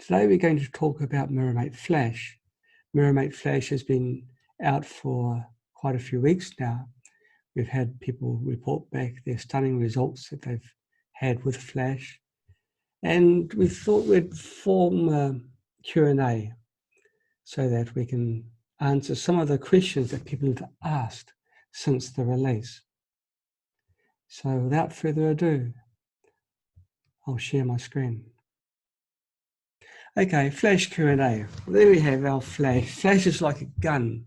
Today we're going to talk about MiraMate Flash. MiraMate Flash has been out for quite a few weeks now. We've had people report back their stunning results that they've had with Flash. And we thought we'd form a Q&A so that we can answer some of the questions that people have asked since the release. So without further ado, I'll share my screen. Okay, Flash Q&A. Well, there we have our Flash. Flash is like a gun.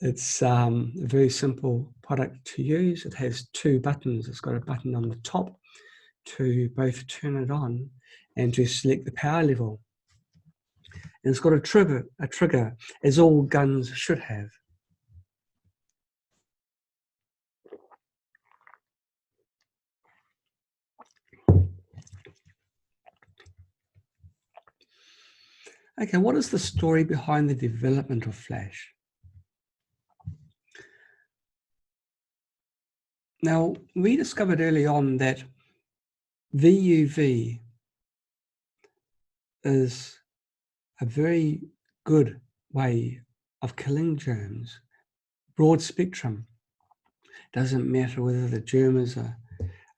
It's a very simple product to use. It has two buttons. It's got a button on the top to both turn it on and to select the power level. And it's got a trigger, as all guns should have. Okay, what is the story behind the development of Flash? Now, we discovered early on that VUV is a very good way of killing germs, broad spectrum. Doesn't matter whether the germ is a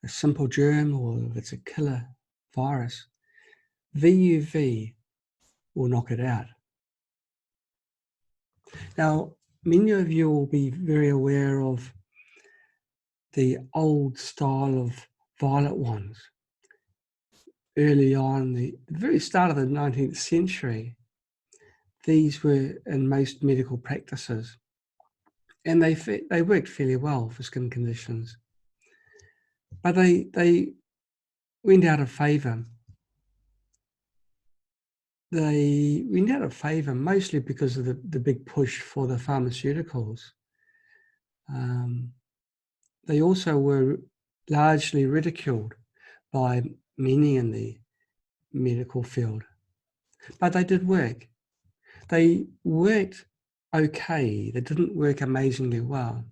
simple germ or if it's a killer virus. VUV will knock it out. Now, many of you will be very aware of the old style of violet wands. Early on, the very start of the 19th century, these were in most medical practices, and they worked fairly well for skin conditions. But they went out of favour. They went out of favour mostly because of the big push for the pharmaceuticals. They also were largely ridiculed by many in the medical field. But they did work. They worked okay. They didn't work amazingly well.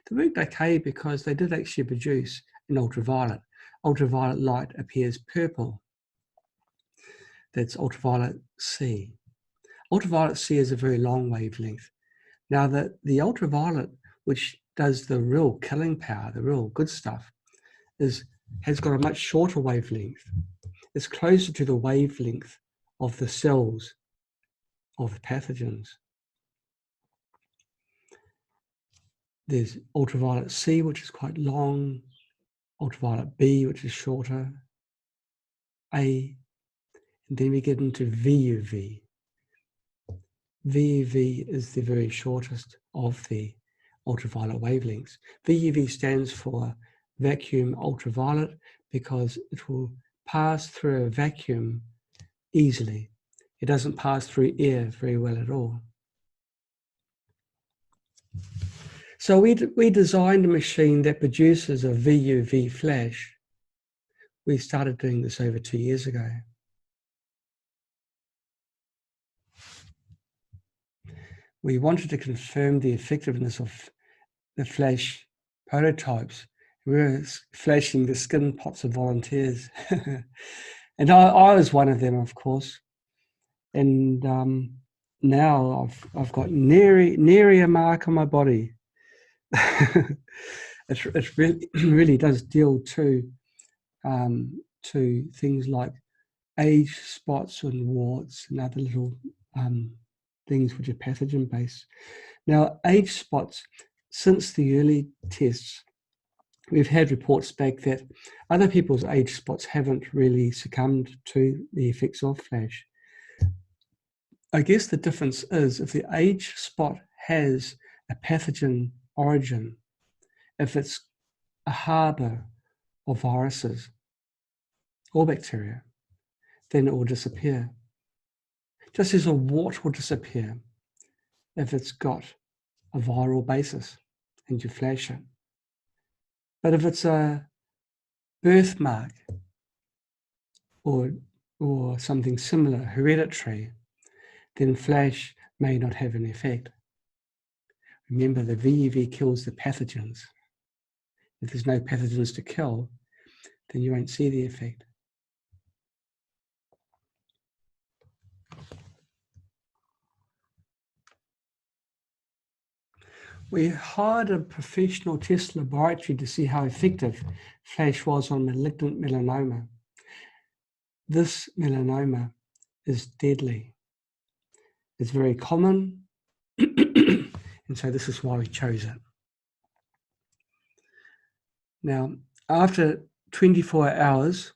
They worked okay because they did actually produce an ultraviolet. Ultraviolet light appears purple. That's ultraviolet C. Ultraviolet C is a very long wavelength. Now the ultraviolet, which does the real killing power, the real good stuff, has got a much shorter wavelength. It's closer to the wavelength of the cells of the pathogens. There's ultraviolet C, which is quite long, ultraviolet B, which is shorter, A, and then we get into VUV. VUV is the very shortest of the ultraviolet wavelengths. VUV stands for vacuum ultraviolet because it will pass through a vacuum easily. It doesn't pass through air very well at all. So we designed a machine that produces a VUV flash. We started doing this over 2 years ago. We wanted to confirm the effectiveness of the flash prototypes. We were flashing the skin pots of volunteers. And I was one of them, of course. And now I've got nary a mark on my body. It really does deal to things like age spots and warts and other little things which are pathogen based. Now, age spots, since the early tests, we've had reports back that other people's age spots haven't really succumbed to the effects of Flash. I guess the difference is if the age spot has a pathogen origin, if it's a harbour of viruses or bacteria, then it will disappear. Just as a wart will disappear if it's got a viral basis and you flash it. But if it's a birthmark or something similar, hereditary, then Flash may not have an effect. Remember, the VUV kills the pathogens. If there's no pathogens to kill, then you won't see the effect. We hired a professional test laboratory to see how effective Flash was on malignant melanoma. This melanoma is deadly. It's very common, and so this is why we chose it. Now, after 24 hours,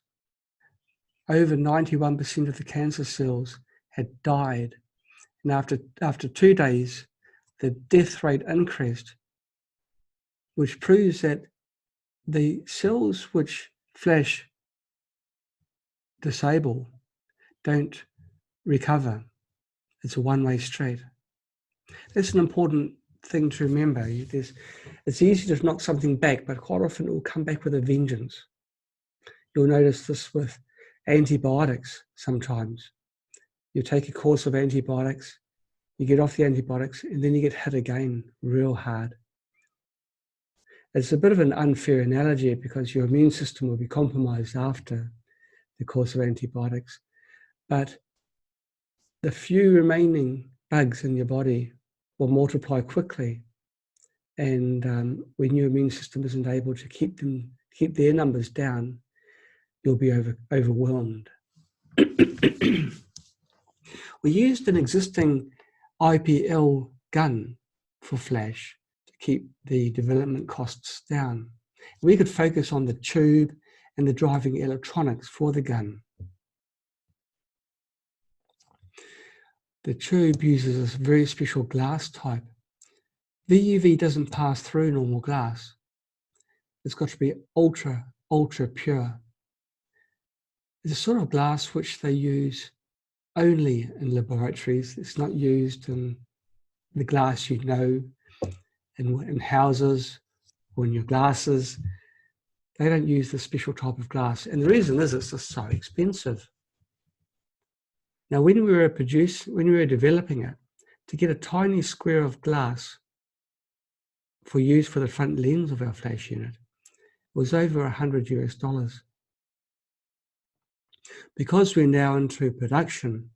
over 91% of the cancer cells had died. And after 2 days, the death rate increased, which proves that the cells which Flash disable don't recover. It's a one-way street. That's an important thing to remember. It's easy to knock something back, but quite often it will come back with a vengeance. You'll notice this with antibiotics sometimes. You take a course of antibiotics, you get off the antibiotics, and then you get hit again real hard. It's a bit of an unfair analogy because your immune system will be compromised after the course of antibiotics, but the few remaining bugs in your body will multiply quickly, and when your immune system isn't able to keep their numbers down, you'll be overwhelmed. We used an existing IPL gun for Flash to keep the development costs down. We could focus on the tube and the driving electronics for the gun. The tube uses a very special glass type. VUV doesn't pass through normal glass. It's got to be ultra pure. It's a sort of glass which they use only in laboratories. It's not used in the glass in houses or in your glasses. They don't use this special type of glass. And the reason is it's just so expensive. Now, when we were developing it, to get a tiny square of glass for use for the front lens of our Flash unit was over $100 US. Because we're now into production,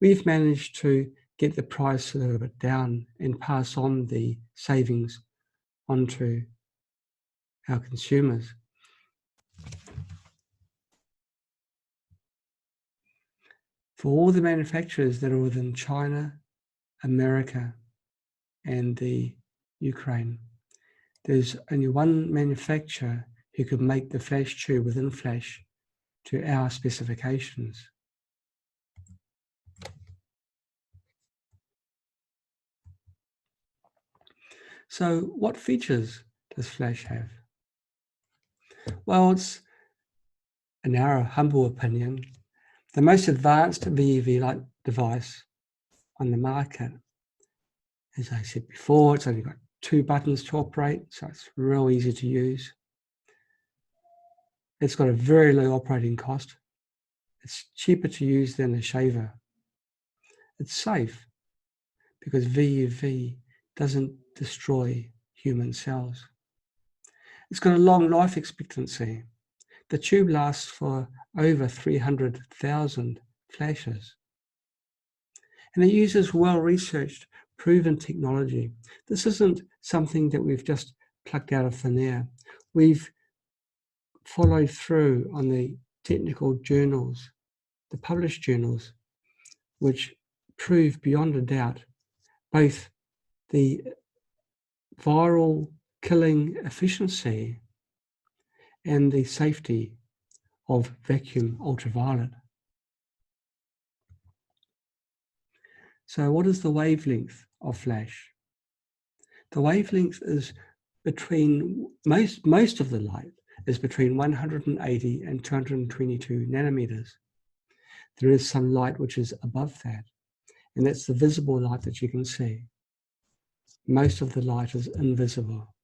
we've managed to get the price a little bit down and pass on the savings onto our consumers. For all the manufacturers that are within China, America, and the Ukraine, there's only one manufacturer who could make the Flash tube within Flash to our specifications. So what features does Flash have? Well, it's, in our humble opinion, the most advanced VUV light device on the market. As I said before, it's only got 2 buttons to operate, so it's real easy to use. It's got a very low operating cost. It's cheaper to use than a shaver. It's safe because VUV doesn't destroy human cells. It's got a long life expectancy. The tube lasts for over 300,000 flashes. And it uses well-researched, proven technology. This isn't something that we've just plucked out of thin air. We've followed through on the technical journals, the published journals, which prove beyond a doubt both the viral killing efficiency and the safety of vacuum ultraviolet. So what is the wavelength of Flash? The wavelength is between, most of the light is between 180 and 222 nanometers. There is some light which is above that, and that's the visible light that you can see. Most of the light is invisible.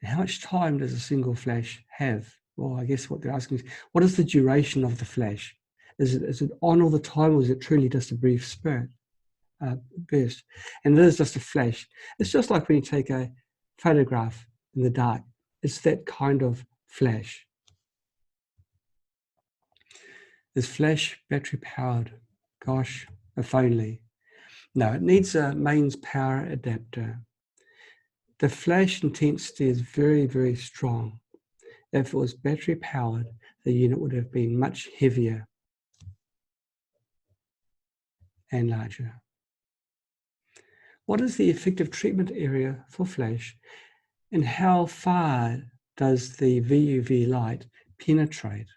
And how much time does a single flash have? Well, I guess what they're asking is, what is the duration of the flash? Is it on all the time, or is it truly just a brief burst? And it is just a flash. It's just like when you take a photograph in the dark. It's that kind of flash. Is Flash battery powered? Gosh, if only. No, it needs a mains power adapter. The flash intensity is very, very strong. If it was battery powered, the unit would have been much heavier and larger. What is the effective treatment area for flash, and how far does the VUV light penetrate?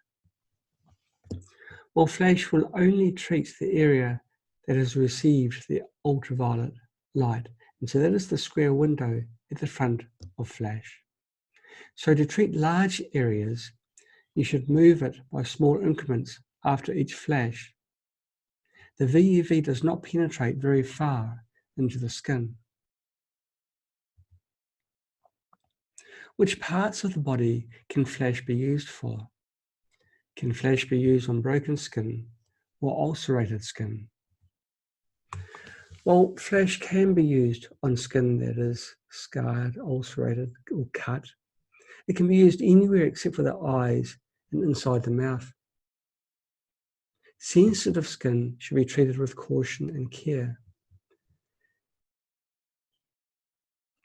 Well, flash will only treat the area that has received the ultraviolet light, and so that is the square window at the front of flash. So to treat large areas, you should move it by small increments after each flash. The VUV does not penetrate very far into the skin. Which parts of the body can flash be used for? Can flash be used on broken skin or ulcerated skin? Well, flash can be used on skin that is scarred, ulcerated, or cut. It can be used anywhere except for the eyes and inside the mouth. Sensitive skin should be treated with caution and care.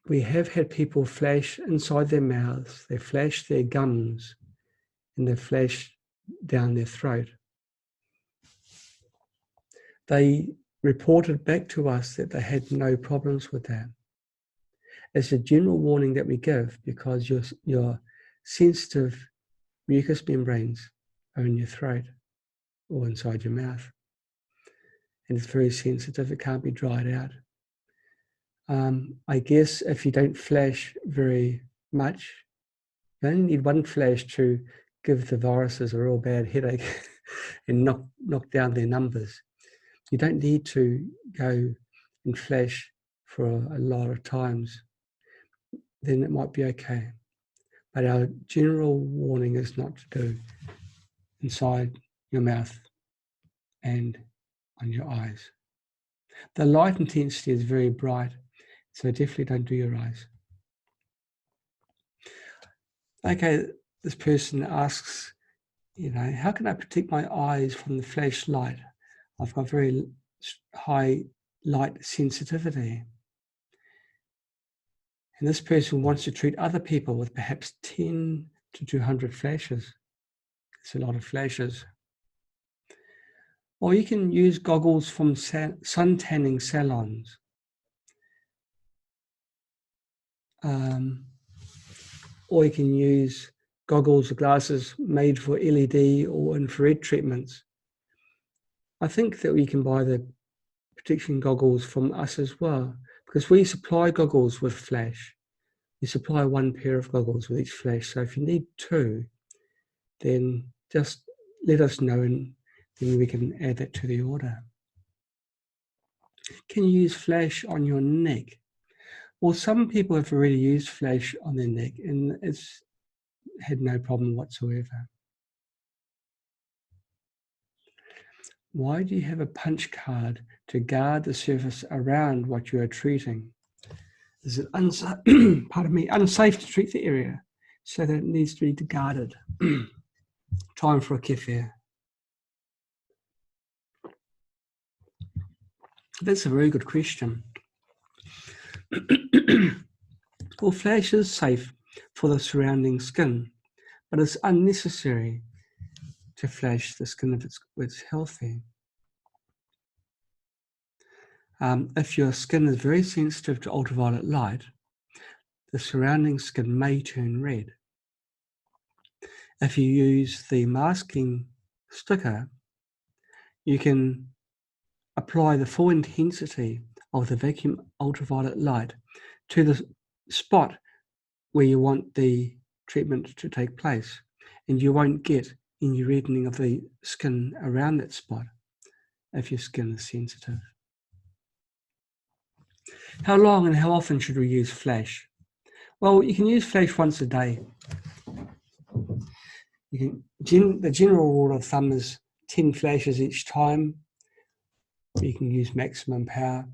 We have had people flash inside their mouths, they flash their gums, and they flash down their throat. They reported back to us that they had no problems with that. It's a general warning that we give because your sensitive mucous membranes are in your throat or inside your mouth. And it's very sensitive, it can't be dried out. I guess if you don't flash very much, you only need one flash to give the viruses a real bad headache and knock down their numbers. You don't need to go and flash for a lot of times. Then it might be okay. But our general warning is not to do inside your mouth and on your eyes. The light intensity is very bright, so definitely don't do your eyes. Okay, this person asks, how can I protect my eyes from the flash light? I've got very high light sensitivity. And this person wants to treat other people with perhaps 10 to 200 flashes. It's a lot of flashes. Or you can use goggles from sun tanning salons. Or you can use goggles or glasses made for LED or infrared treatments. I think that we can buy the protection goggles from us as well, because we supply goggles with flash. You supply one pair of goggles with each flash. So if you need two, then just let us know and then we can add that to the order. Can you use flash on your neck? Well, some people have already used flash on their neck and it's had no problem whatsoever. Why do you have a punch card to guard the surface around what you are treating? Is it unsafe to treat the area so that it needs to be guarded? Time for a kefir. That's a very good question. Well, flash is safe for the surrounding skin, but it's unnecessary to flash the skin if it's healthy. If your skin is very sensitive to ultraviolet light, the surrounding skin may turn red. If you use the masking sticker, you can apply the full intensity of the vacuum ultraviolet light to the spot where you want the treatment to take place, and you won't get any reddening of the skin around that spot if your skin is sensitive. How long and how often should we use flash? Well, you can use flash once a day. The general rule of thumb is 10 flashes each time. You can use maximum power.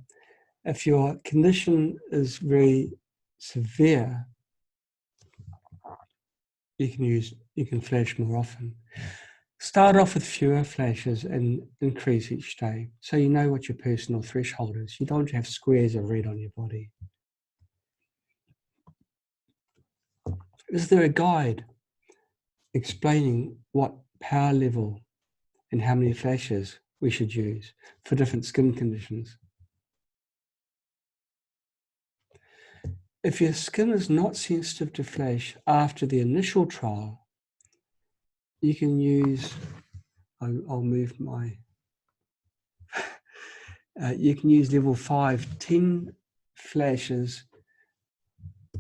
If your condition is very severe, you can flash more often. Start off with fewer flashes and increase each day, so you know what your personal threshold is. You don't want to have squares of red on your body. Is there a guide explaining what power level and how many flashes we should use for different skin conditions? If your skin is not sensitive to flash after the initial trial, you can use, I'll move my, you can use level 5, 10 flashes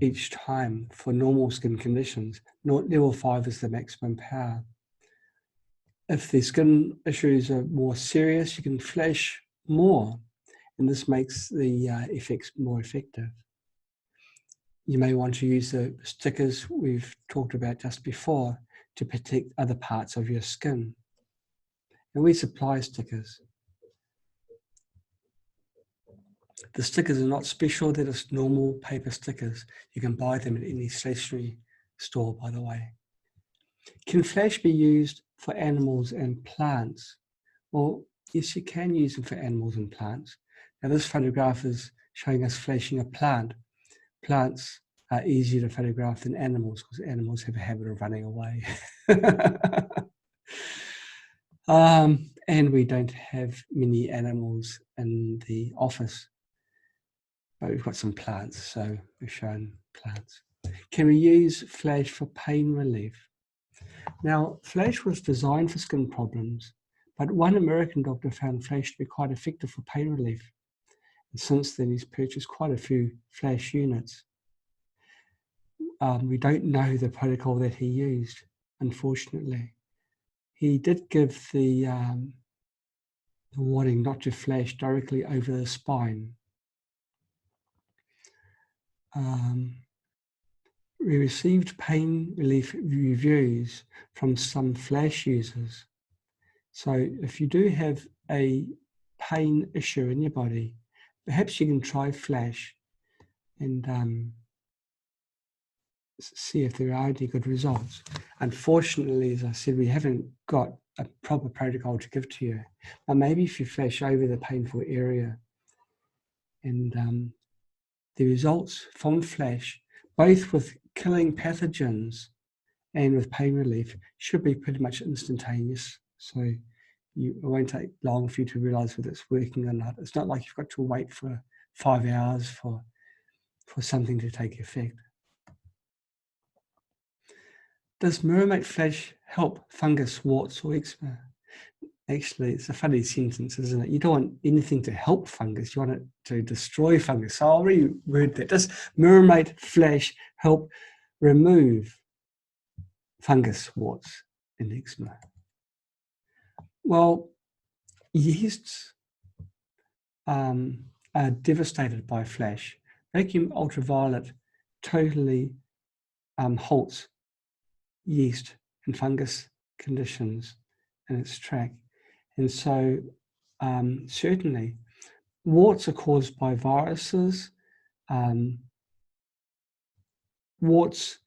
each time for normal skin conditions. Level 5 is the maximum power. If the skin issues are more serious, you can flash more, and this makes the effects more effective. You may want to use the stickers we've talked about just before to protect other parts of your skin. And we supply stickers. The stickers are not special, they're just normal paper stickers. You can buy them at any stationery store, by the way. Can flash be used for animals and plants? Well, yes, you can use them for animals and plants. Now this photograph is showing us flashing a plant. Plants are easier to photograph than animals because animals have a habit of running away. And we don't have many animals in the office, but we've got some plants, so we've shown plants. Can we use flash for pain relief? Now, flash was designed for skin problems, but one American doctor found flash to be quite effective for pain relief. And since then, he's purchased quite a few flash units. We don't know the protocol that he used, unfortunately. He did give the warning not to flash directly over the spine. We received pain relief reviews from some flash users. So if you do have a pain issue in your body, perhaps you can try flash and see if there are any good results. Unfortunately, as I said, we haven't got a proper protocol to give to you. But maybe if you flash over the painful area, and the results from flash, both with killing pathogens and with pain relief, should be pretty much instantaneous. So it won't take long for you to realize whether it's working or not. It's not like you've got to wait for 5 hours for something to take effect. Does MiraMate Flash help fungus, warts, or eczema? Actually, it's a funny sentence, isn't it? You don't want anything to help fungus, you want it to destroy fungus. So I'll reword that. Does MiraMate Flash help remove fungus, warts, and eczema? Well, yeasts are devastated by flash. Vacuum ultraviolet totally halts yeast and fungus conditions in its track. And so certainly warts are caused by viruses. Warts,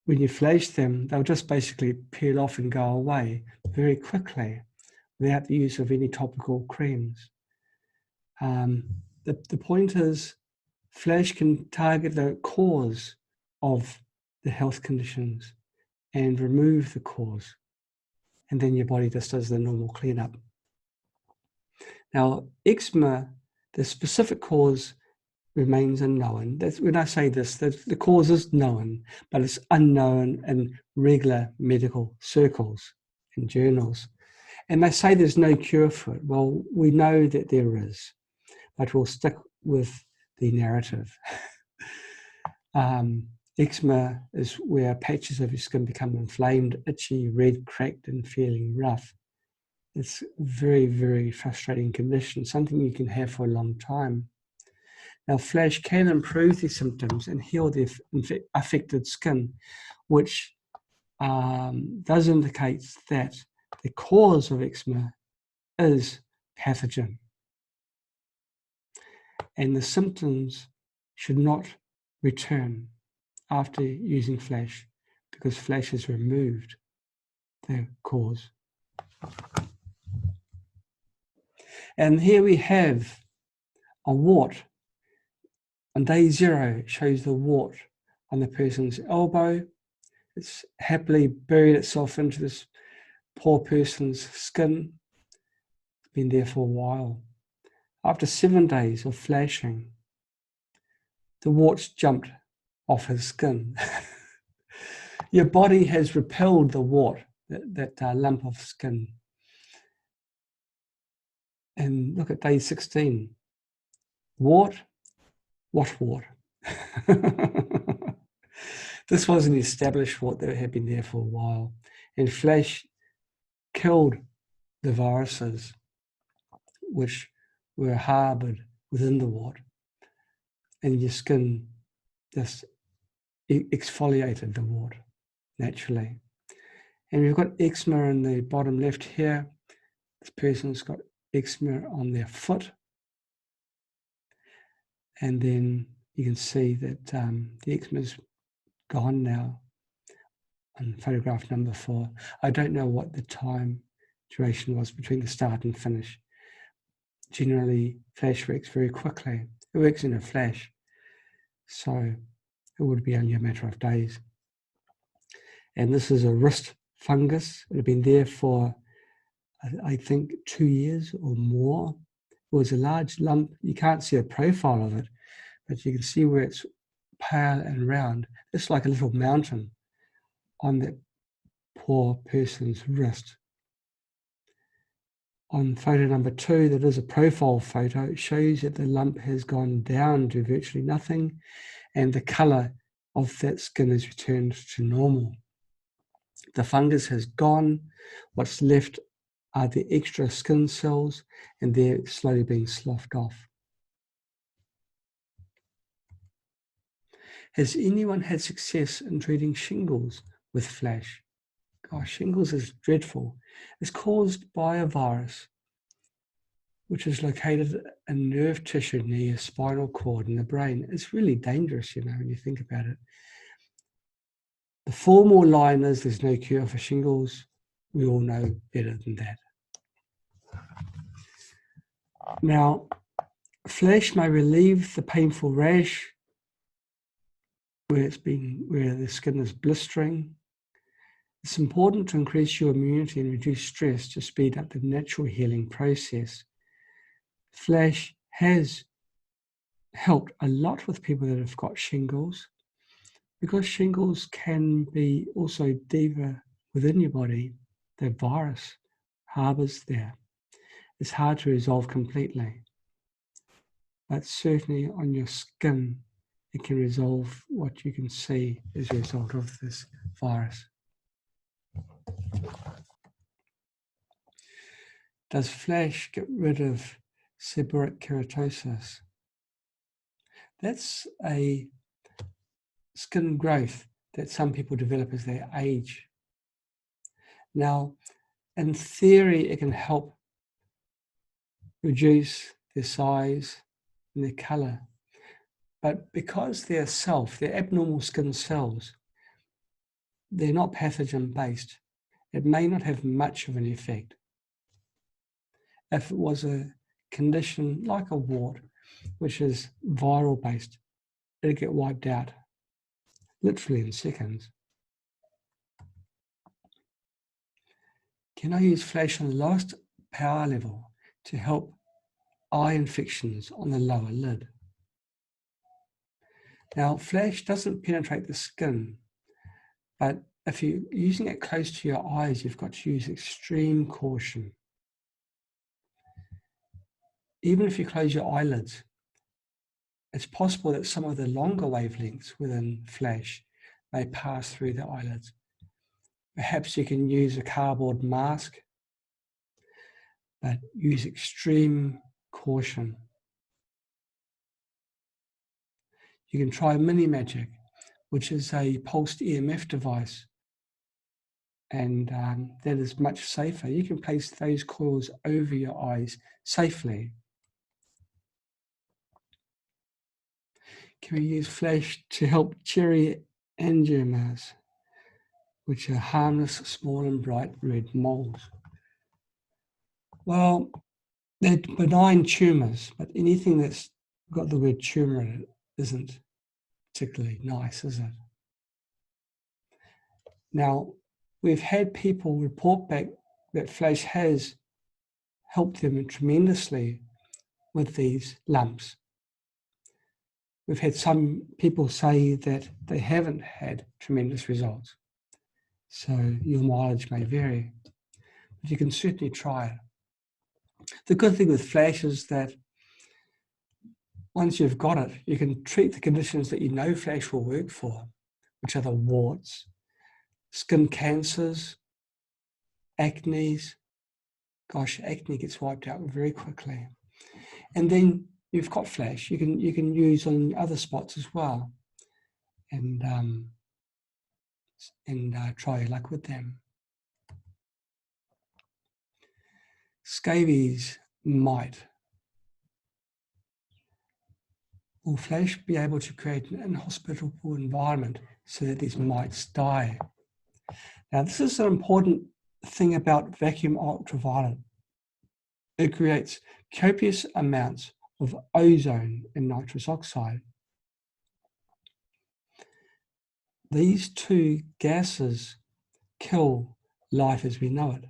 when you flash them, they'll just basically peel off and go away very quickly without the use of any topical creams. The point is, flash can target the cause of the health conditions and remove the cause, and then your body just does the normal cleanup. Now, eczema, the specific cause remains unknown. When I say this, the cause is known, but it's unknown in regular medical circles and journals. And they say there's no cure for it. Well, we know that there is, but we'll stick with the narrative. Eczema is where patches of your skin become inflamed, itchy, red, cracked, and feeling rough. It's a very, very frustrating condition, something you can have for a long time. Now, flash can improve the symptoms and heal the affected skin, which does indicate that the cause of eczema is pathogen. And the symptoms should not return after using flash, because flash has removed the cause. And here we have a wart. On day 0, it shows the wart on the person's elbow. It's happily buried itself into this poor person's skin. It's been there for a while. After 7 days of flashing, the warts jumped off his skin. Your body has repelled the wart, that lump of skin. And look at day 16. Wart? What wart? This was an established wart that had been there for a while. And Flash killed the viruses which were harbored within the wart. And your skin just exfoliated the wart naturally. And we've got eczema in the bottom left here. This person's got eczema on their foot. And then you can see that the eczema's gone now on photograph number 4. I don't know what the time duration was between the start and finish. Generally, Flash works very quickly. It works in a flash. So it would be only a matter of days. And this is a wrist fungus. It had been there for, I think, 2 years or more. It was a large lump. You can't see a profile of it, but you can see where it's pale and round. It's like a little mountain on that poor person's wrist. On photo number 2, that is a profile photo. It shows that the lump has gone down to virtually nothing, and the colour of that skin has returned to normal. The fungus has gone. What's left are the extra skin cells, and they're slowly being sloughed off. Has anyone had success in treating shingles with Flash? Gosh, shingles is dreadful. It's caused by a virus which is located in nerve tissue near your spinal cord in the brain. It's really dangerous, when you think about it. The formal line is there's no cure for shingles. We all know better than that. Now, Flash may relieve the painful rash where the skin is blistering. It's important to increase your immunity and reduce stress to speed up the natural healing process. Flash has helped a lot with people that have got shingles, because shingles can be also deeper within your body. The virus harbors there. It's hard to resolve completely, but certainly on your skin, it can resolve what you can see as a result of this virus. Does Flash get rid of seborrheic keratosis? That's a skin growth that some people develop as they age. Now, in theory, it can help reduce their size and their colour. But because they're abnormal skin cells, they're not pathogen-based. It may not have much of an effect. If it was a condition like a wart, which is viral-based, it'd get wiped out, literally in seconds. Can I use Flash on the lowest power level to help eye infections on the lower lid? Now, Flash doesn't penetrate the skin, but if you're using it close to your eyes, you've got to use extreme caution. Even if you close your eyelids, it's possible that some of the longer wavelengths within Flash may pass through the eyelids. Perhaps you can use a cardboard mask, but use extreme caution. You can try MiriMate, which is a pulsed EMF device, and that is much safer. You can place those coils over your eyes safely. Can we use Flash to help cherry angiomas, which are harmless, small and bright red moles? Well, they're benign tumours, but anything that's got the word tumour in it isn't particularly nice, is it? Now, we've had people report back that Flash has helped them tremendously with these lumps. We've had some people say that they haven't had tremendous results. So your mileage may vary, but you can certainly try it. The good thing with Flash is that once you've got it, you can treat the conditions that you know Flash will work for, which are the warts, skin cancers, acne. Gosh, acne gets wiped out very quickly. And then you've got Flash you can use on other spots as well, and try your luck with them. Scabies mite. Will Flash be able to create an inhospitable environment so that these mites die? Now, this is an important thing about vacuum ultraviolet. It creates copious amounts of ozone and nitrous oxide. These two gases kill life as we know it.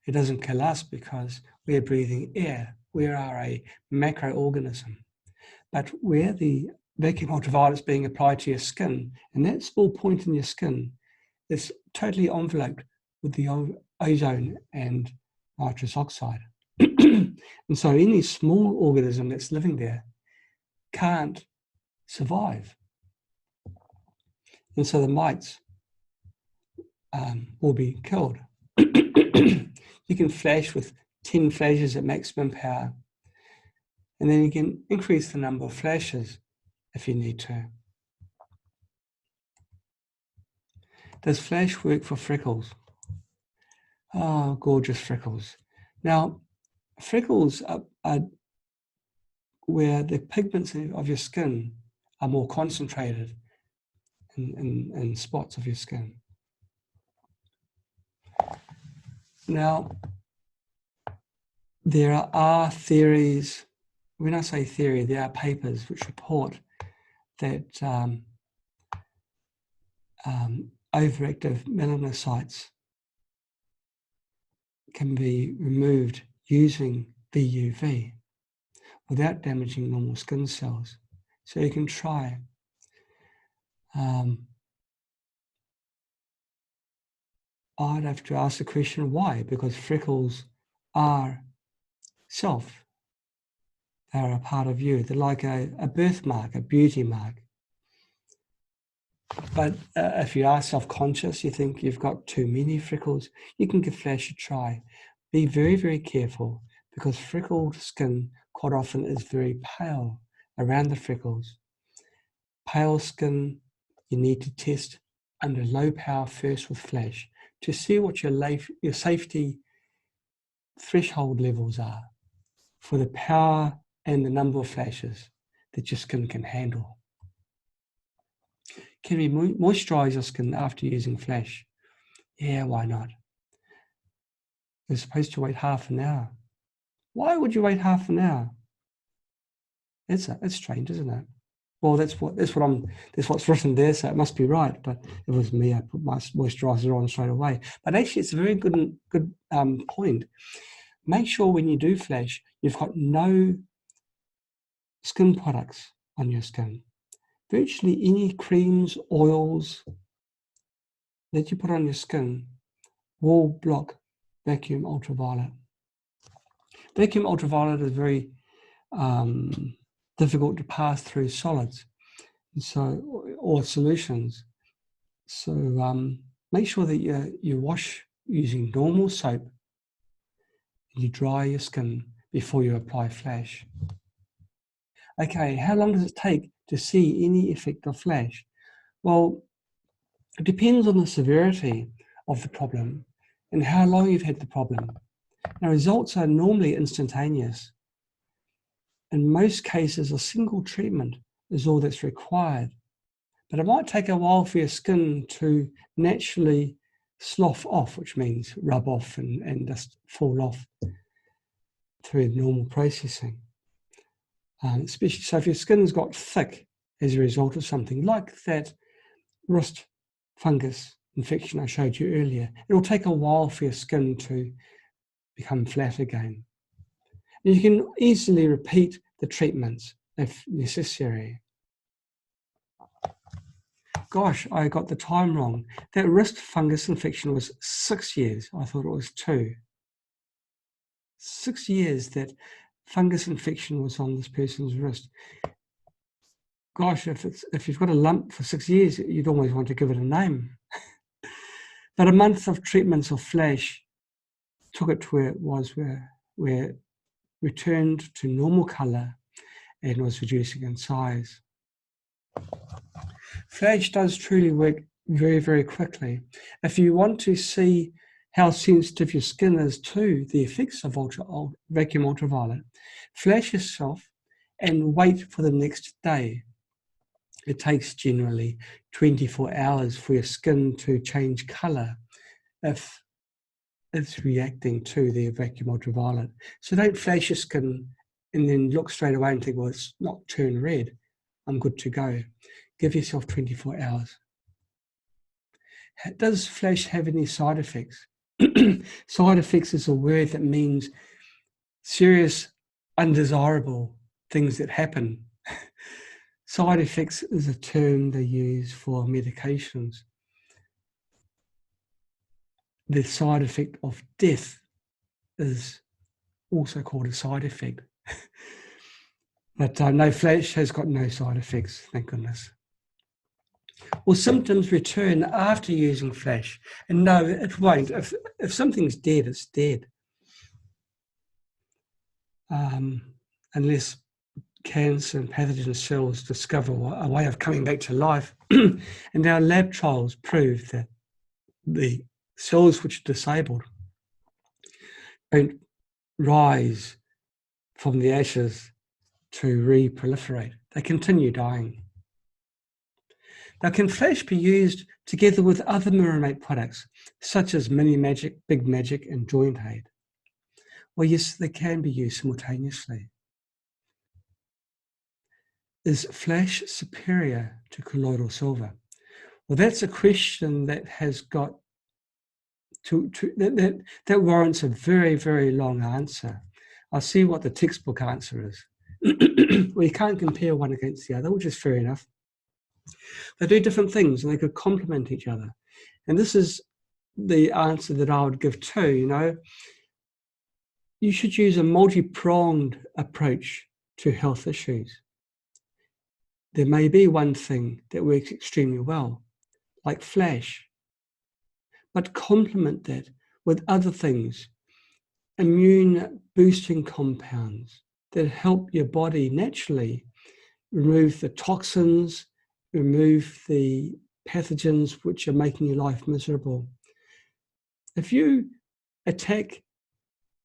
It doesn't kill us because we're breathing air. We are a macroorganism. But where the vacuum ultraviolet is being applied to your skin, and that small point in your skin is totally enveloped with the ozone and nitrous oxide. And so any small organism that's living there can't survive. And so the mites will be killed. You can flash with 10 flashes at maximum power, and then you can increase the number of flashes if you need to. Does Flash work for freckles? Oh, gorgeous freckles. Now, freckles are where the pigments of your skin are more concentrated in spots of your skin. Now, there are theories, when I say theory, there are papers which report that overactive melanocytes can be removed using VUV without damaging normal skin cells. So you can try. I'd have to ask the question why, because freckles are self. They're a part of you. They're like a birthmark, a beauty mark. But if you are self-conscious, you think you've got too many freckles, you can give Flash a try. Be very, very careful, because freckled skin quite often is very pale around the freckles. Pale skin, you need to test under low power first with Flash to see what your safety threshold levels are for the power and the number of flashes that your skin can handle. Can we moisturize your skin after using Flash? Yeah, why not? You're supposed to wait half an hour. Why would you wait half an hour? It's strange, isn't it? Well, that's what's written there, so it must be right. But if it was me, I put my moisturizer on straight away. But actually, it's a very good point. Make sure when you do Flash, you've got no skin products on your skin. Virtually any creams, oils that you put on your skin will block vacuum ultraviolet. Vacuum ultraviolet is very difficult to pass through solids, or solutions. So make sure that you wash using normal soap and you dry your skin before you apply Flash. Okay, how long does it take to see any effect of Flash? Well, it depends on the severity of the problem and how long you've had the problem. Now, results are normally instantaneous. In most cases, a single treatment is all that's required. But it might take a while for your skin to naturally slough off, which means rub off and just fall off. through normal processing. Especially so if your skin's got thick as a result of something like that wrist fungus infection I showed you earlier, it'll take a while for your skin to become flat again. And you can easily repeat the treatments if necessary. Gosh, I got the time wrong. That wrist fungus infection was 6 years. I thought it was 2. 6 years that fungus infection was on this person's wrist. Gosh, if you've got a lump for 6 years, you'd almost want to give it a name. But a month of treatments of Flash took it to where it was, where it returned to normal colour and was reducing in size. Flash does truly work very, very quickly. If you want to see how sensitive your skin is to the effects of vacuum ultraviolet, flash yourself and wait for the next day. It takes generally 24 hours for your skin to change colour if it's reacting to the vacuum ultraviolet. So don't flash your skin and then look straight away and think, well, it's not turned red, I'm good to go. Give yourself 24 hours. Does Flash have any side effects? Side effects is a word that means serious, undesirable things that happen. Side effects is a term they use for medications. The side effect of death is also called a side effect. But no, Flash has got no side effects, thank goodness. Will symptoms return after using Flash? And no, it won't. If something's dead, it's dead. Unless cancer and pathogen cells discover a way of coming back to life. And our lab trials prove that the cells which are disabled don't rise from the ashes to re-proliferate. They continue dying. Now, can Flash be used together with other MiraMate products, such as Mini Magic, Big Magic, and Joint Aid? Well, yes, they can be used simultaneously. Is Flash superior to colloidal silver? Well, that's a question that has got that warrants a very, very long answer. I'll see what the textbook answer is. Well, you can't compare one against the other, which is fair enough. They do different things and they could complement each other. And this is the answer that I would give too, You should use a multi-pronged approach to health issues. There may be one thing that works extremely well, like Flash, but complement that with other things, immune boosting compounds that help your body naturally remove the toxins, remove the pathogens which are making your life miserable. If you attack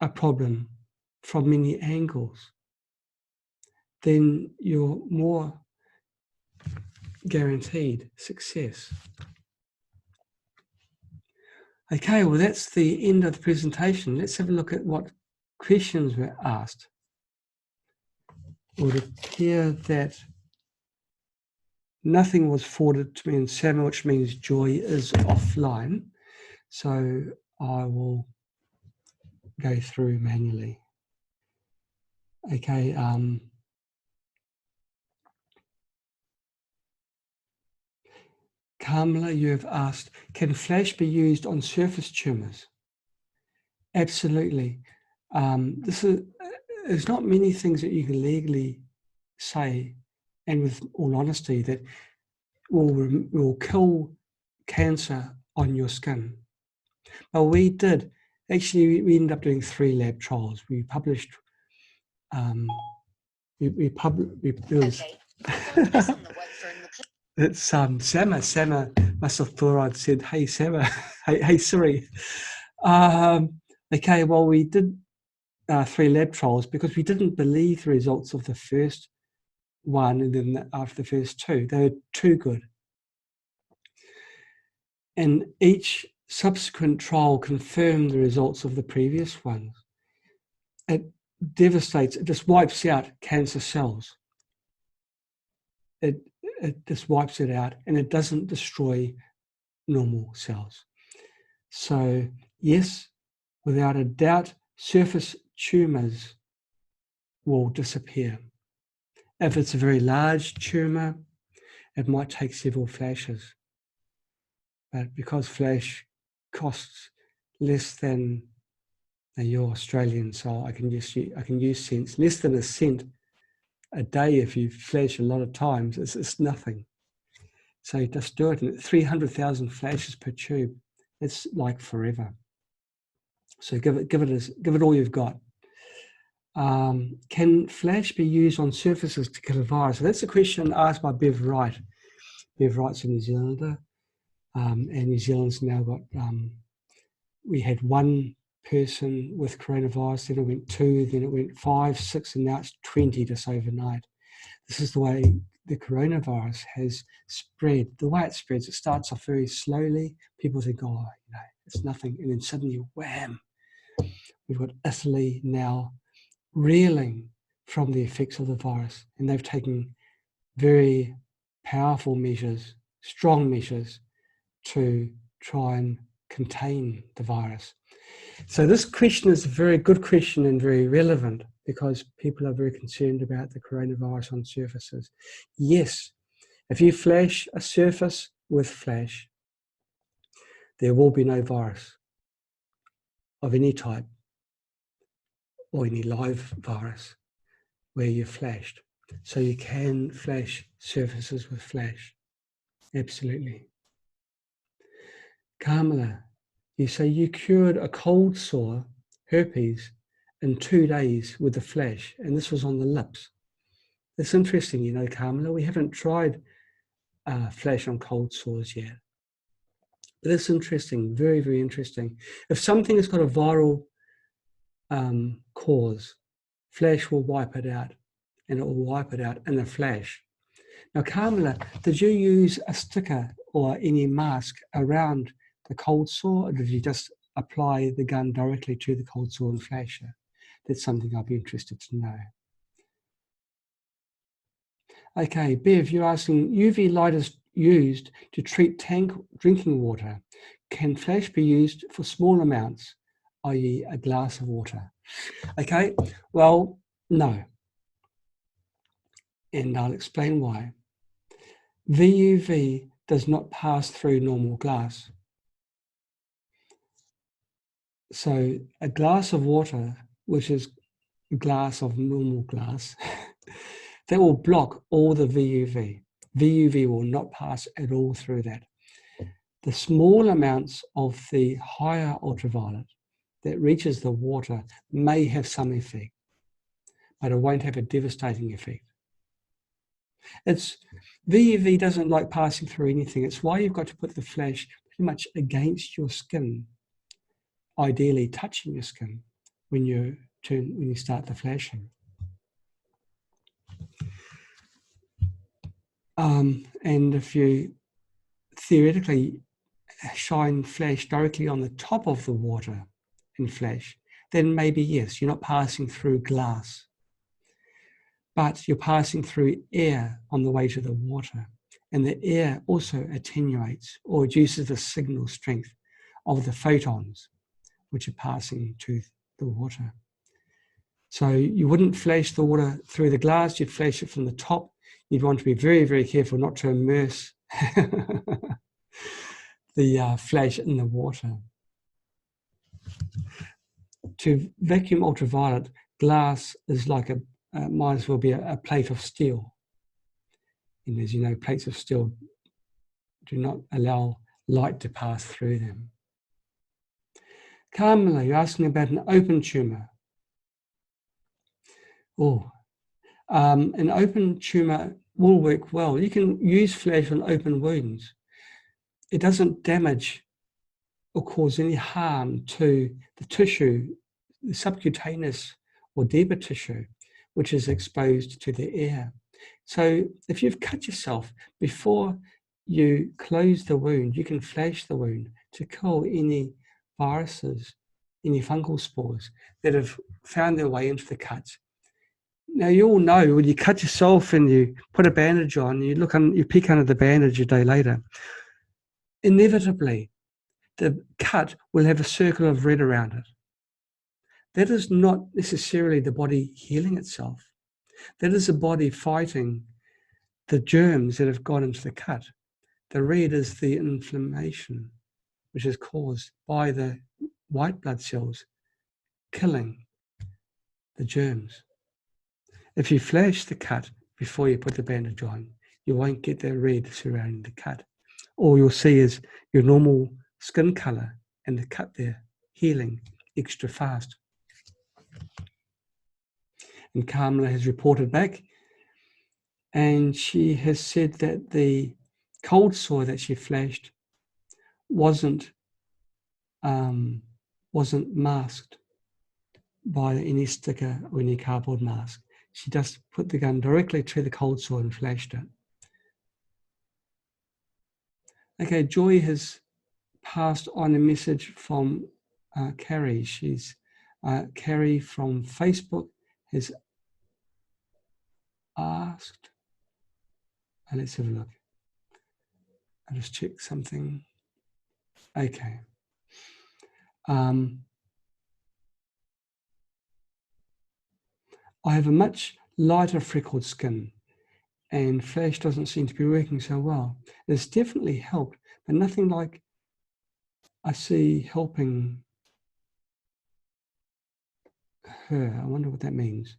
a problem from many angles, then you're more guaranteed success. Okay, well, that's the end of the presentation. Let's have a look at what questions were asked. It would appear that nothing was forwarded to me in SAMA, which means Joy is offline. So I will go through manually. Okay. Kamala, you have asked, can Flash be used on surface tumours? Absolutely. There's not many things that you can legally say, and with all honesty, that will kill cancer on your skin. Well, we did. Actually, we ended up doing 3 lab trials. We published. It's Sama. Sama must have thought I'd said, "Hey Sama, hey Siri." Okay, well, we did 3 lab trials because we didn't believe the results of the first one, and then after the first 2, they were too good. And each subsequent trial confirmed the results of the previous ones. devastates, it just wipes out cancer cells. It just wipes it out, and it doesn't destroy normal cells. So yes, without a doubt, surface tumours will disappear. If it's a very large tumour, it might take several flashes. But because flash costs less than your Australian, so I can use cents, less than a cent a day if you flash a lot of times, it's nothing. So just do it, and 300,000 flashes per tube, it's like forever. So give it all you've got. Can flash be used on surfaces to kill a virus? So that's a question asked by Bev Wright. Bev Wright's a New Zealander, and New Zealand's now got, we had 1 person with coronavirus, then it went 2, then it went 5, 6, and now it's 20 just overnight. This is the way the coronavirus has spread. The way it spreads, it starts off very slowly. People think, oh, it's nothing. And then suddenly, wham, we've got Italy now reeling from the effects of the virus. And they've taken very powerful measures, strong measures, to try and contain the virus. So this question is a very good question and very relevant, because people are very concerned about the coronavirus on surfaces. Yes, if you flash a surface with flash, there will be no virus of any type or any live virus where you flashed. So you can flash surfaces with flash, absolutely. Kamala, you say you cured a cold sore, herpes, in 2 days with the flash, and this was on the lips. It's interesting, Kamala, we haven't tried flash on cold sores yet. But it's interesting, very, very interesting. If something has got a viral cause, flash will wipe it out, and it will wipe it out in a flash. Now, Kamala, did you use a sticker or any mask around the cold sore, or did you just apply the gun directly to the cold sore and flash it? That's something I'd be interested to know. Okay, Bev, you're asking, UV light is used to treat tank drinking water. Can flash be used for small amounts, i.e. a glass of water? Okay, well, no. And I'll explain why. VUV does not pass through normal glass. So a glass of water, which is a glass of normal glass, that will block all the VUV. VUV will not pass at all through that. The small amounts of the higher ultraviolet that reaches the water may have some effect, but it won't have a devastating effect. VUV doesn't like passing through anything. It's why you've got to put the flash pretty much against your skin, ideally touching your skin when you start the flashing. And if you theoretically shine flash directly on the top of the water in flash, then maybe yes, you're not passing through glass, but you're passing through air on the way to the water. And the air also attenuates or reduces the signal strength of the photons which are passing to the water. So you wouldn't flash the water through the glass, you'd flash it from the top. You'd want to be very, very careful not to immerse the flash in the water. To vacuum ultraviolet, glass is like might as well be a plate of steel. And as you know, plates of steel do not allow light to pass through them. Carmela, you're asking about an open tumor. An open tumor will work well. You can use flash on open wounds. It doesn't damage or cause any harm to the tissue, the subcutaneous or deeper tissue, which is exposed to the air. So if you've cut yourself, before you close the wound, you can flash the wound to kill any viruses, any fungal spores that have found their way into the cuts. Now, you all know when you cut yourself and you put a bandage on, you peek under the bandage a day later, inevitably the cut will have a circle of red around it. That is not necessarily the body healing itself. That is the body fighting the germs that have gone into the cut. The red is the inflammation, which is caused by the white blood cells killing the germs. If you flash the cut before you put the bandage on, you won't get that red surrounding the cut. All you'll see is your normal skin color and the cut there healing extra fast. And Kamala has reported back, and she has said that the cold sore that she flashed wasn't masked by any sticker or any cardboard mask. She just put the gun directly to the cold sore and flashed it. Okay, Joy has passed on a message from Carrie. Carrie from Facebook has asked, and let's have a look. I'll just check something. Okay. I have a much lighter freckled skin, and Flash doesn't seem to be working so well. It's definitely helped, but nothing like I see helping her. I wonder what that means.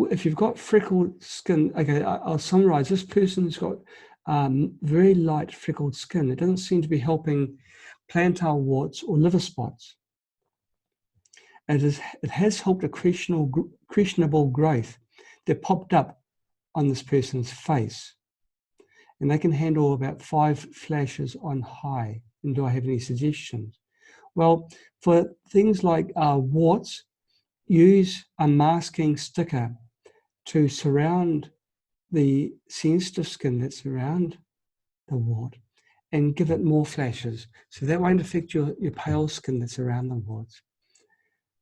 If you've got freckled skin, okay, I'll summarize. This person's got very light freckled skin. It doesn't seem to be helping plantar warts or liver spots. It has helped a questionable growth that popped up on this person's face. And they can handle about 5 flashes on high. And do I have any suggestions? Well, for things like warts, use a masking sticker to surround the sensitive skin that's around the wart and give it more flashes. So that won't affect your pale skin that's around the warts.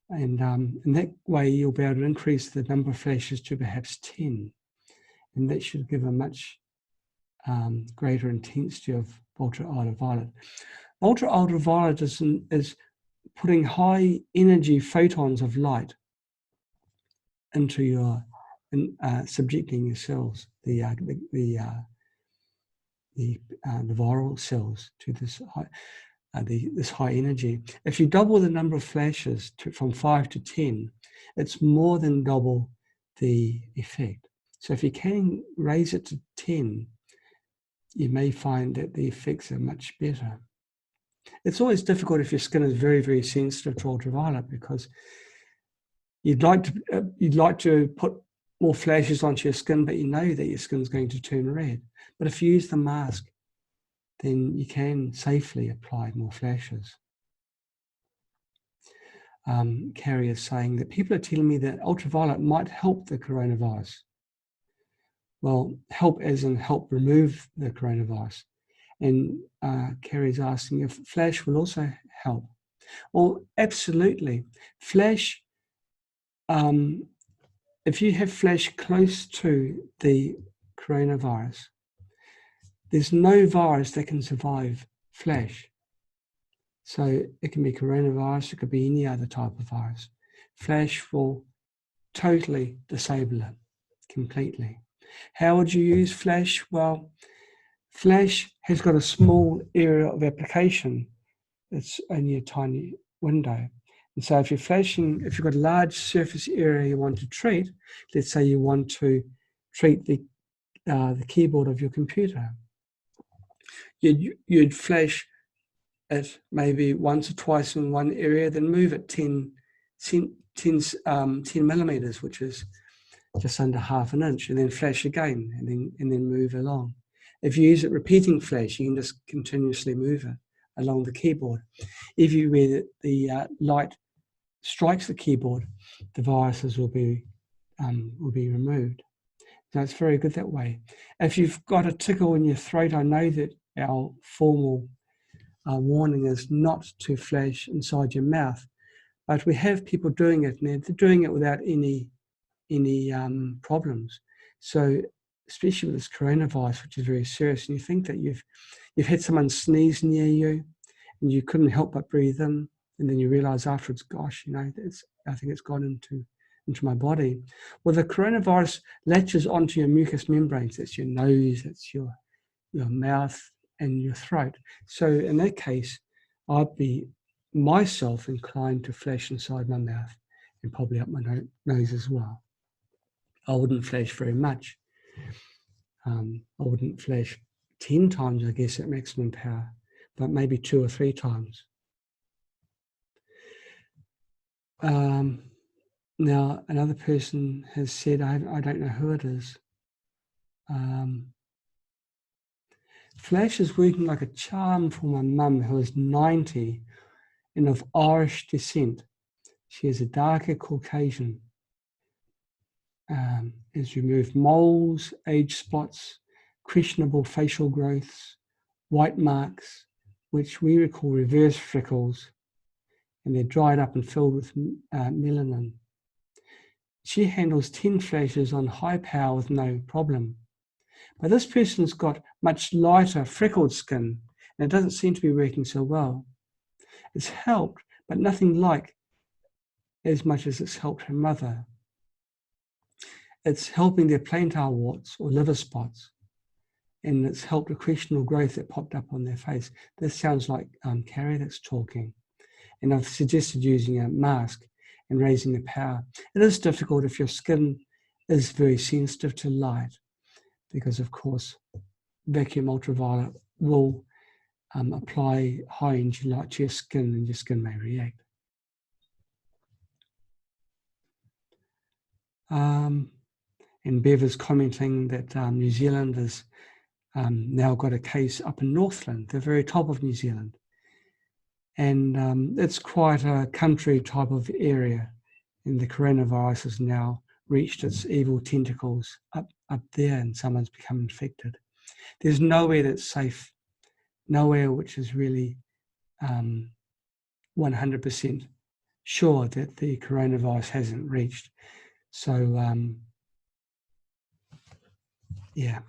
And in that way, you'll be able to increase the number of flashes to perhaps 10. And that should give a much greater intensity of ultraviolet. Ultraviolet is putting high energy photons of light into your, subjecting your cells, the viral cells to this high energy. If you double the number of flashes from 5 to 10, it's more than double the effect. So if you can raise it to 10, you may find that the effects are much better. It's always difficult if your skin is very, very sensitive to ultraviolet, because you'd like to put more flashes onto your skin, but you know that your skin's going to turn red. But if you use the mask, then you can safely apply more flashes. Carrie is saying that people are telling me that ultraviolet might help the coronavirus. Well, help as in help remove the coronavirus. And Carrie's asking if flash will also help. Well, absolutely. Flash, if you have flash close to the coronavirus, there's no virus that can survive flash. So it can be coronavirus, it could be any other type of virus. Flash will totally disable it completely. How would you use flash? Well, flash has got a small area of application. It's only a tiny window. And so if you're flashing, if you've got a large surface area you want to treat, let's say you want to treat the keyboard of your computer, you'd flash it maybe once or twice in one area, then move it 10 millimeters, which is just under half an inch, and then flash again, and then move along. If you use it repeating flash, you can just continuously move it along the keyboard. If you where the light strikes the keyboard, the viruses will be removed. So it's very good that way. If you've got a tickle in your throat, I know that our formal warning is not to flash inside your mouth. But we have people doing it, and they're doing it without any problems. So, especially with this coronavirus, which is very serious, and you think that you've had someone sneeze near you, and you couldn't help but breathe in, and then you realise afterwards, gosh, I think it's gone into my body. Well, the coronavirus latches onto your mucous membranes. That's your nose, that's your mouth, and your throat. So in that case, I'd be myself inclined to flash inside my mouth and probably up my nose as well. I wouldn't flash very much. I wouldn't flash 10 times, I guess, at maximum power, but maybe 2 or 3 times. Now, another person has said, I don't know who it is, flash is working like a charm for my mum, who is 90 and of Irish descent. She is a darker Caucasian. Has removed moles, age spots, questionable facial growths, white marks, which we recall reverse freckles, and they're dried up and filled with melanin. She handles 10 flashes on high power with no problem. But this person's got much lighter freckled skin, and it doesn't seem to be working so well. It's helped, but nothing like as much as it's helped her mother. It's helping their plantar warts or liver spots, and it's helped a questionable growth that popped up on their face. This sounds like Carrie that's talking. And I've suggested using a mask and raising the power. It is difficult if your skin is very sensitive to light, because of course vacuum ultraviolet will apply high energy light to your skin, and your skin may react. And Bev is commenting that New Zealand has now got a case up in Northland, the very top of New Zealand. And it's quite a country type of area, and the coronavirus has now reached its evil tentacles up there, and someone's become infected. There's nowhere that's safe, nowhere which is really 100% sure that the coronavirus hasn't reached. So, yeah,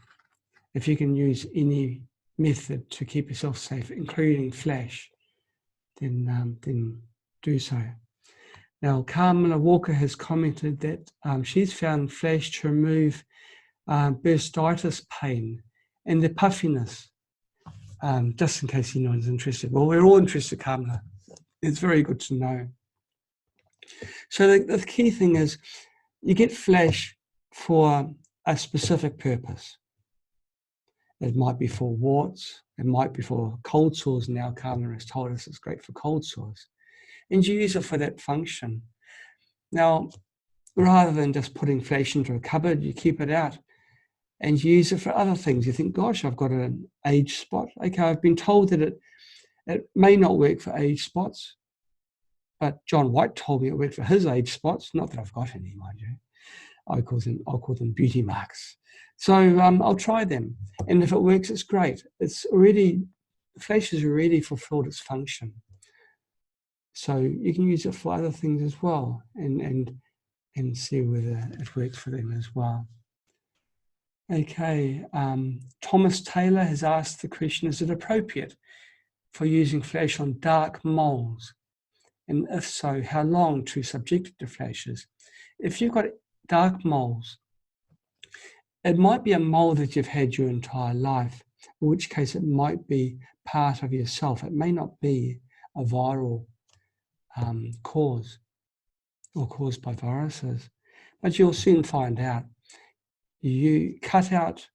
if you can use any method to keep yourself safe, including flash, then do so. Now, Carmela Walker has commented that she's found flash to remove bursitis pain and the puffiness, just in case anyone's interested. Well, we're all interested, Carmela. It's very good to know. So the key thing is you get flash for a specific purpose. It might be for warts, it might be for cold sores. Now Carmela has told us it's great for cold sores. And you use it for that function. Now, rather than just putting flash into a cupboard, you keep it out and you use it for other things. You think, gosh, I've got an age spot. Okay, I've been told that it may not work for age spots, but John White told me it worked for his age spots. Not that I've got any, mind you. I'll call them beauty marks. So I'll try them. And if it works, it's great. Flash has already fulfilled its function. So you can use it for other things as well, and see whether it works for them as well. Okay, Thomas Taylor has asked the question, is it appropriate for using flash on dark moles? And if so, how long to subject it to flashes? If you've got dark moles, it might be a mole that you've had your entire life, in which case it might be part of yourself. It may not be a viral cause or caused by viruses, but you'll soon find out. You cut out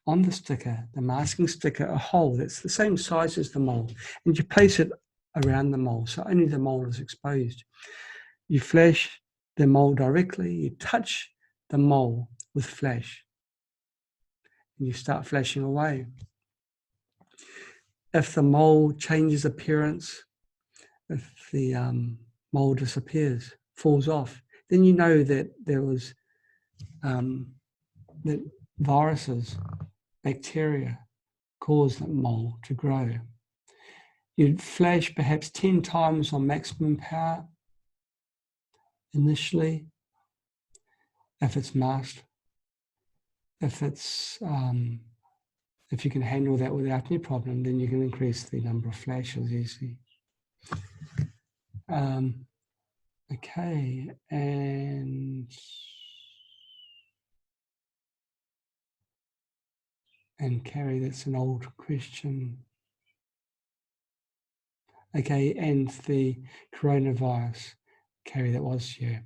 on the sticker, the masking sticker, a hole that's the same size as the mole, and you place it around the mole, so only the mole is exposed. You flash the mole directly, you touch the mole with flash, and you start flashing away. If the mole changes appearance, if the mole disappears, falls off, then you know that there was that viruses, bacteria, cause that mole to grow. You'd flash perhaps 10 times on maximum power initially, if it's masked. If you can handle that without any problem, then you can increase the number of flashes easily. Okay, and Carrie, that's an old question. Okay, and the coronavirus, Carrie, that was you.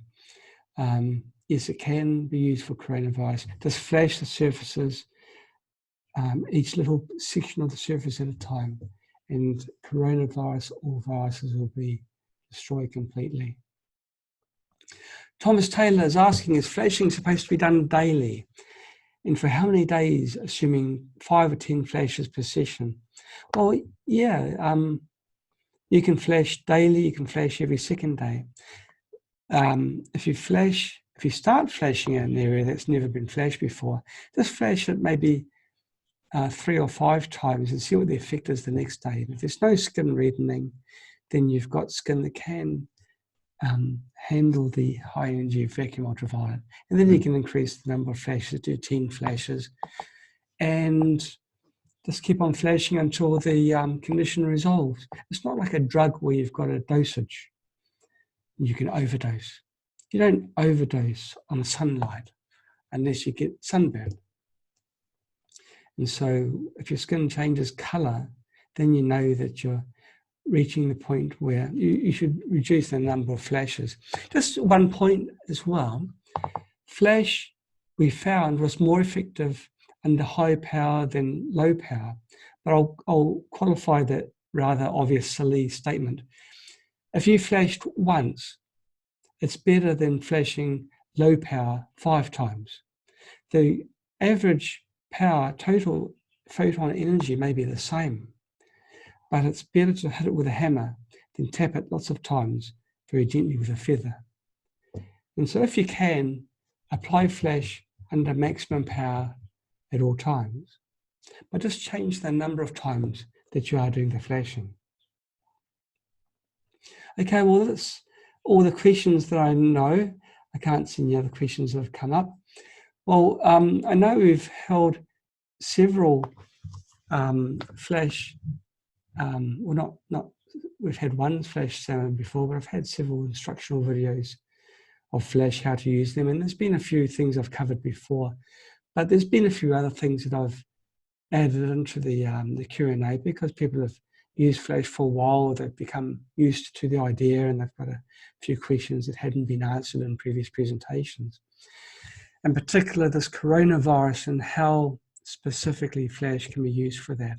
Yes, it can be used for coronavirus. Just flash the surfaces, each little section of the surface at a time, and coronavirus or viruses will be destroyed completely. Thomas Taylor is asking, is flashing supposed to be done daily? And for how many days, assuming 5 or 10 flashes per session? Well, yeah, you can flash daily, you can flash every second day. If you start flashing in an area that's never been flashed before, just flash it maybe 3 or 5 times and see what the effect is the next day. And if there's no skin reddening, then you've got skin that can handle the high energy vacuum ultraviolet. And then you can increase the number of flashes to 10 flashes and just keep on flashing until the condition resolves. It's not like a drug where you've got a dosage. You can overdose. You don't overdose on sunlight unless you get sunburn. And so if your skin changes color, then you know that you're reaching the point where you should reduce the number of flashes. Just one point as well, flash we found was more effective under high power than low power. But I'll qualify that rather obvious, silly statement. If you flashed once, it's better than flashing low power 5 times. The average power, total photon energy may be the same, but it's better to hit it with a hammer than tap it lots of times very gently with a feather. And so if you can, apply flash under maximum power at all times, but just change the number of times that you are doing the flashing. Okay, well, that's all the questions that I know. I can't see any other questions that have come up. Well, I know we've held several flash, well, not we've had one flash seminar before, but I've had several instructional videos of flash, how to use them, and there's been a few things I've covered before, but there's been a few other things that I've added into the Q&A because people have used flash for a while, they've become used to the idea, and they've got a few questions that hadn't been answered in previous presentations. In particular, this coronavirus and how specifically flash can be used for that.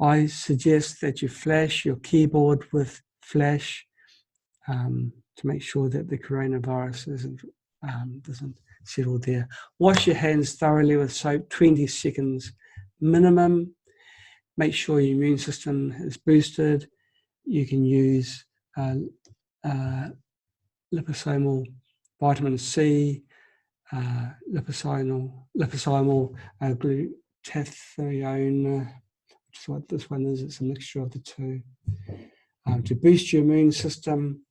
I suggest that you flash your keyboard with flash to make sure that the coronavirus doesn't settle there. Wash your hands thoroughly with soap, 20 seconds minimum. Make sure your immune system is boosted. You can use liposomal vitamin C, liposomal glutathione, which is what this one is. It's a mixture of the two, to boost your immune system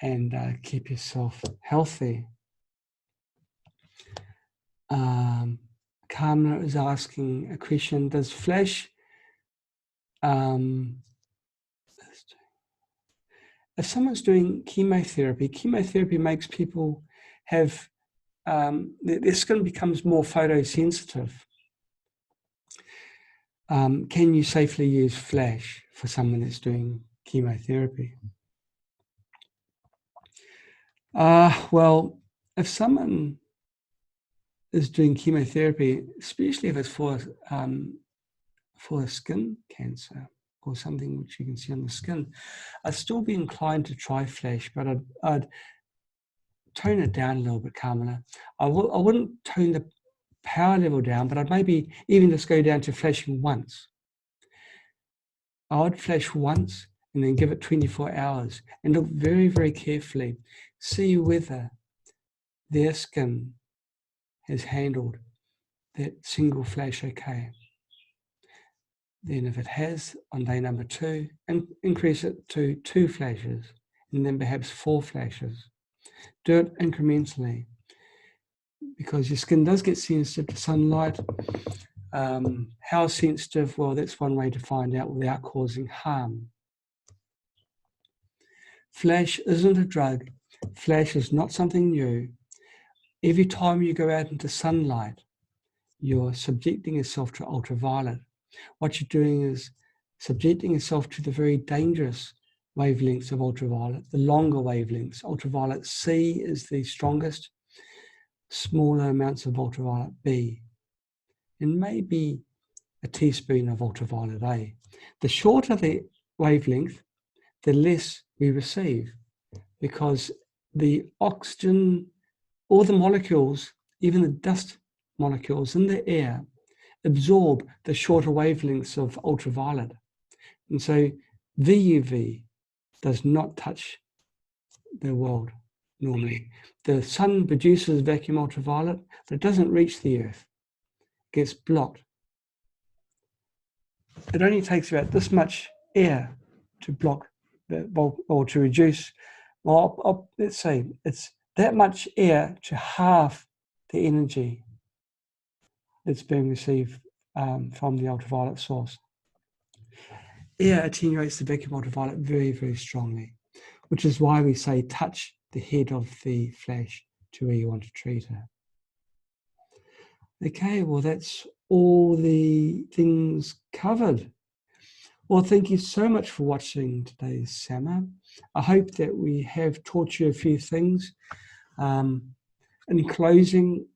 and keep yourself healthy. Kamna is asking a question: does flash, if someone's doing chemotherapy makes people have their skin becomes more photosensitive. Can you safely use flash for someone that's doing chemotherapy? Well, if someone is doing chemotherapy, especially if it's for skin cancer or something which you can see on the skin, I'd still be inclined to try flash, but I'd tone it down a little bit, Carmela. I wouldn't tone the power level down, but I'd maybe even just go down to flashing once. I would flash once and then give it 24 hours and look very, very carefully, see whether their skin has handled that single flash okay. Then if it has, on day number 2, increase it to 2 flashes, and then perhaps 4 flashes. Do it incrementally, because your skin does get sensitive to sunlight. How sensitive? Well, that's one way to find out without causing harm. Flash isn't a drug. Flash is not something new. Every time you go out into sunlight, you're subjecting yourself to ultraviolet. What you're doing is subjecting yourself to the very dangerous wavelengths of ultraviolet, the longer wavelengths. Ultraviolet C is the strongest, smaller amounts of ultraviolet B, and maybe a teaspoon of ultraviolet A. The shorter the wavelength, the less we receive, because the oxygen, all the molecules, even the dust molecules in the air, absorb the shorter wavelengths of ultraviolet. And so VUV does not touch the world normally. The sun produces vacuum ultraviolet, but it doesn't reach the earth. It gets blocked. It only takes about this much air to block or to reduce. Well, let's say it's that much air to half the energy that's being received from the ultraviolet source. Air attenuates the vacuum ultraviolet very, very strongly, which is why we say touch the head of the flash to where you want to treat her. Okay, well, that's all the things covered. Well, thank you so much for watching today's Sama. I hope that we have taught you a few things. In closing,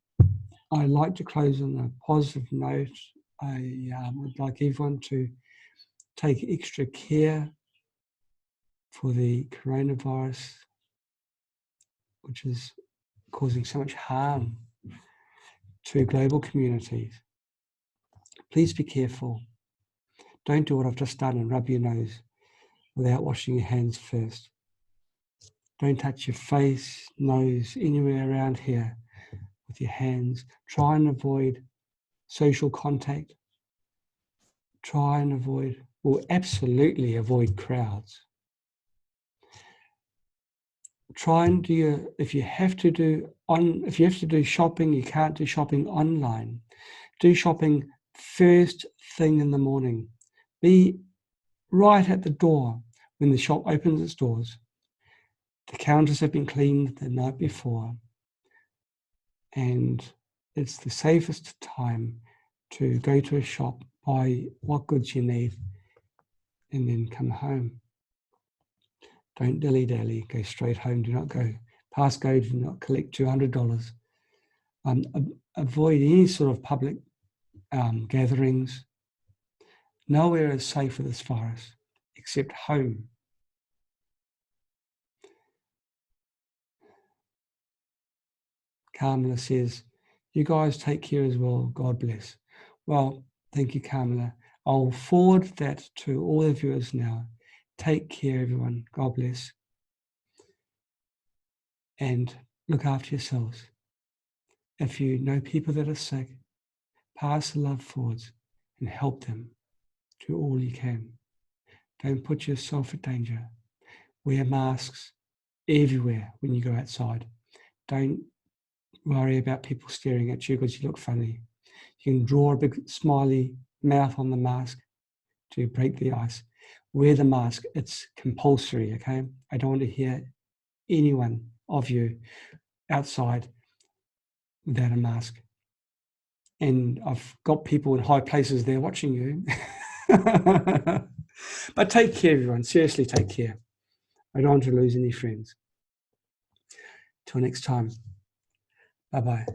I like to close on a positive note. I would like everyone to take extra care for the coronavirus, which is causing so much harm to global communities. Please be careful. Don't do what I've just done and rub your nose without washing your hands first. Don't touch your face, nose, anywhere around here with your hands. Try and avoid social contact. Try and avoid, well, absolutely avoid crowds. Try and do if you have to do shopping, you can't do shopping online. Do shopping first thing in the morning. Be right at the door when the shop opens its doors. The counters have been cleaned the night before, and it's the safest time to go to a shop, buy what goods you need, and then come home. Don't dilly-dally, go straight home. Do not go past go, do not collect $200. Avoid any sort of public gatherings. Nowhere is safe with this virus except home. Kamala says, you guys take care as well. God bless. Well, thank you, Kamala. I'll forward that to all the viewers now. Take care, everyone. God bless. And look after yourselves. If you know people that are sick, pass the love forwards and help them. Do all you can. Don't put yourself in danger. Wear masks everywhere when you go outside. Don't worry about people staring at you because you look funny. You can draw a big smiley mouth on the mask to break the ice. Wear the mask. It's compulsory, okay? I don't want to hear anyone of you outside without a mask. And I've got people in high places there watching you. But take care, everyone. Seriously, take care. I don't want to lose any friends. Till next time. Bye-bye.